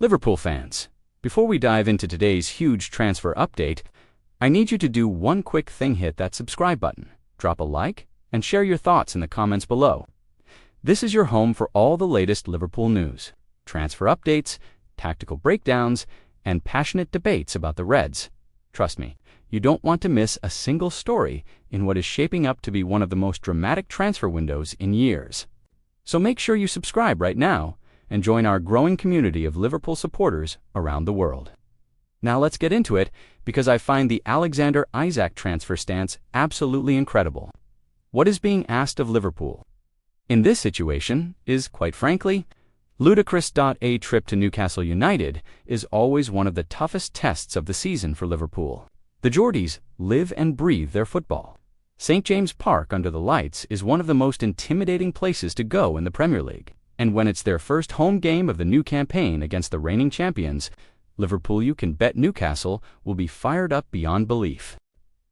Liverpool fans, before we dive into today's huge transfer update, I need you to do one quick thing: hit that subscribe button, drop a like, and share your thoughts in the comments below. This is your home for all the latest Liverpool news, transfer updates, tactical breakdowns, and passionate debates about the Reds. Trust me, you don't want to miss a single story in what is shaping up to be one of the most dramatic transfer windows in years. So make sure you subscribe right now and join our growing community of Liverpool supporters around the world. Now let's get into it, because I find the Alexander Isak transfer stance absolutely incredible. What is being asked of Liverpool in this situation is, quite frankly, ludicrous. A trip to Newcastle United is always one of the toughest tests of the season for Liverpool. The Geordies live and breathe their football. St. James Park under the lights is one of the most intimidating places to go in the Premier League. And when it's their first home game of the new campaign against the reigning champions, Liverpool, you can bet Newcastle will be fired up beyond belief.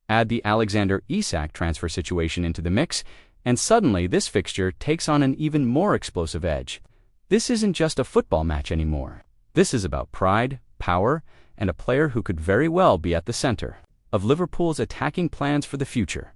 Add the Alexander Isak transfer situation into the mix, and suddenly this fixture takes on an even more explosive edge. This isn't just a football match anymore. This is about pride, power, and a player who could very well be at the center of Liverpool's attacking plans for the future.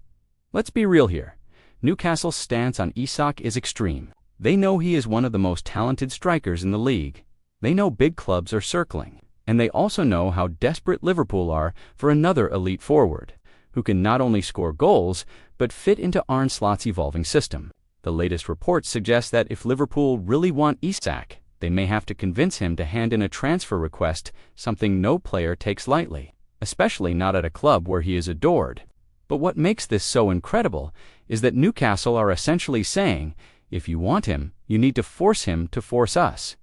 Let's be real here. Newcastle's stance on Isak is extreme. They know he is one of the most talented strikers in the league. They know big clubs are circling, and they also know how desperate Liverpool are for another elite forward, who can not only score goals, but fit into Arne Slot's evolving system. The latest reports suggest that if Liverpool really want Isak, they may have to convince him to hand in a transfer request, something no player takes lightly, especially not at a club where he is adored. But what makes this so incredible is that Newcastle are essentially saying, if you want him, you need to force him to force us.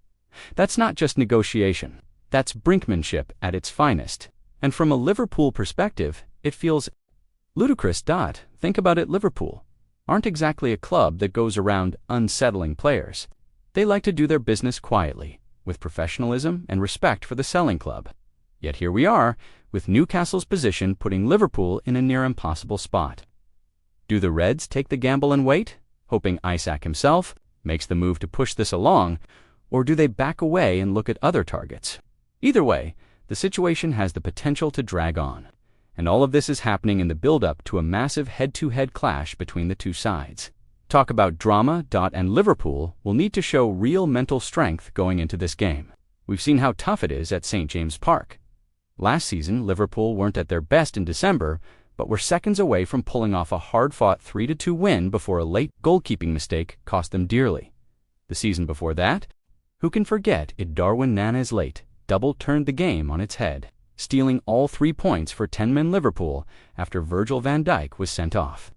That's not just negotiation. That's brinkmanship at its finest. And from a Liverpool perspective, it feels ludicrous. Think about it. Liverpool aren't exactly a club that goes around unsettling players. They like to do their business quietly, with professionalism and respect for the selling club. Yet here we are, with Newcastle's position putting Liverpool in a near impossible spot. Do the Reds take the gamble and wait, hoping Isak himself makes the move to push this along, or do they back away and look at other targets? Either way, the situation has the potential to drag on, and all of this is happening in the build-up to a massive head-to-head clash between the two sides. Talk about drama. And Liverpool will need to show real mental strength going into this game. We've seen how tough it is at St. James Park. Last season, Liverpool weren't at their best in December, but were seconds away from pulling off a hard-fought 3-2 win before a late goalkeeping mistake cost them dearly. The season before that, who can forget it? Darwin Nunez's late double turned the game on its head, stealing all 3 points for 10-man Liverpool after Virgil van Dijk was sent off.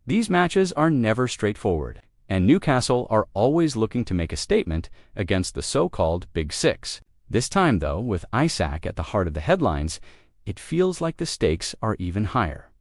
These matches are never straightforward, and Newcastle are always looking to make a statement against the so-called Big Six. This time, though, with Isak at the heart of the headlines, it feels like the stakes are even higher.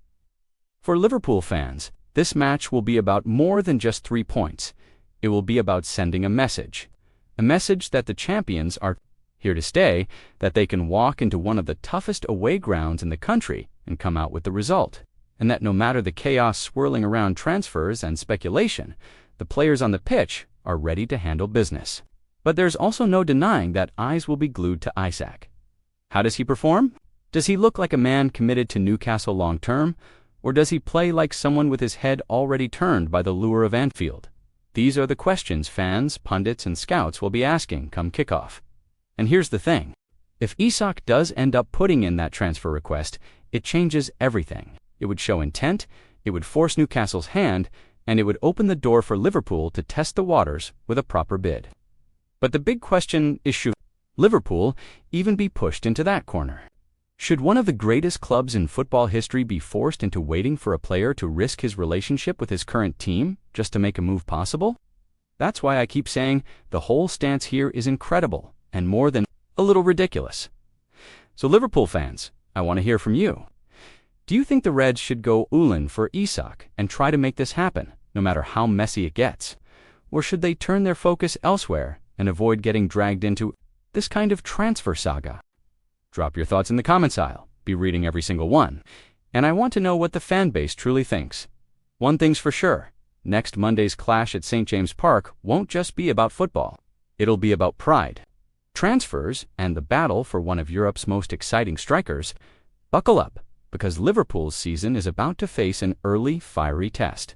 For Liverpool fans, this match will be about more than just 3 points. It will be about sending a message that the champions are here to stay, that they can walk into one of the toughest away grounds in the country and come out with the result, and that no matter the chaos swirling around transfers and speculation, the players on the pitch are ready to handle business. But there's also no denying that eyes will be glued to Isak. How does he perform? Does he look like a man committed to Newcastle long-term, or does he play like someone with his head already turned by the lure of Anfield? These are the questions fans, pundits, and scouts will be asking come kickoff. And here's the thing. If Isak does end up putting in that transfer request, it changes everything. It would show intent, it would force Newcastle's hand, and it would open the door for Liverpool to test the waters with a proper bid. But the big question is, should Liverpool even be pushed into that corner? Should one of the greatest clubs in football history be forced into waiting for a player to risk his relationship with his current team just to make a move possible? That's why I keep saying the whole stance here is incredible and more than a little ridiculous. So Liverpool fans, I want to hear from you. Do you think the Reds should go all-in for Isak and try to make this happen, no matter how messy it gets? Or should they turn their focus elsewhere and avoid getting dragged into this kind of transfer saga? Drop your thoughts in the comments. I'll be reading every single one, and I want to know what the fan base truly thinks. One thing's for sure, next Monday's clash at St. James Park won't just be about football. It'll be about pride, Transfers and the battle for one of Europe's most exciting strikers, buckle up, because Liverpool's season is about to face an early, fiery test.